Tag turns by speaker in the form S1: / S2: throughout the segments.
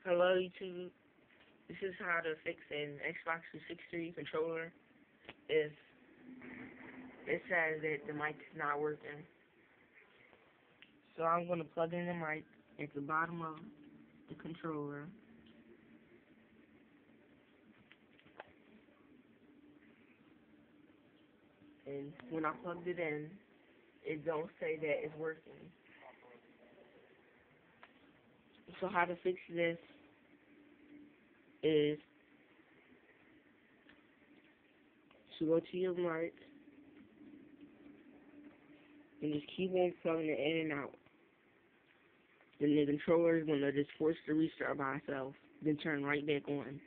S1: Hello YouTube. This is how to fix an Xbox 360 controller if it says that the mic is not working. So I'm going to plug in the mic at the bottom of the controller. And when I plugged it in, it don't say that it's working. So how to fix this is to go to your mic and just keep on plugging it in and out. Then the controller is going to just force the restart by itself, then turn right back on.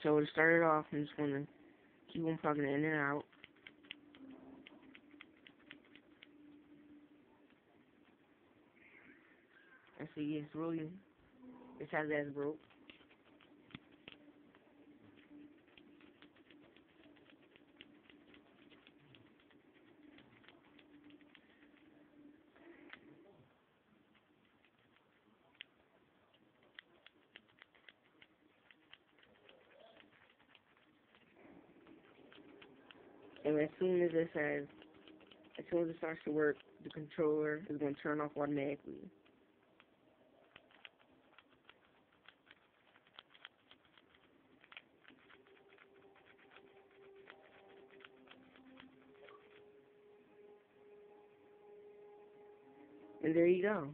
S1: So to start it off, I'm just going to keep on plugging it in and out. And see, it says that's broke. And as soon as it starts to work, the controller is going to turn off automatically. And there you go.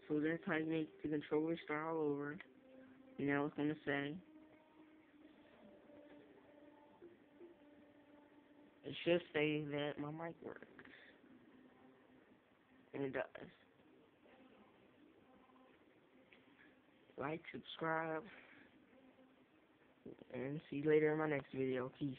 S1: So that's how you make the controller start all over. And now it's going to say, it should say that my mic works. And it does. Like, subscribe, and see you later in my next video. Peace.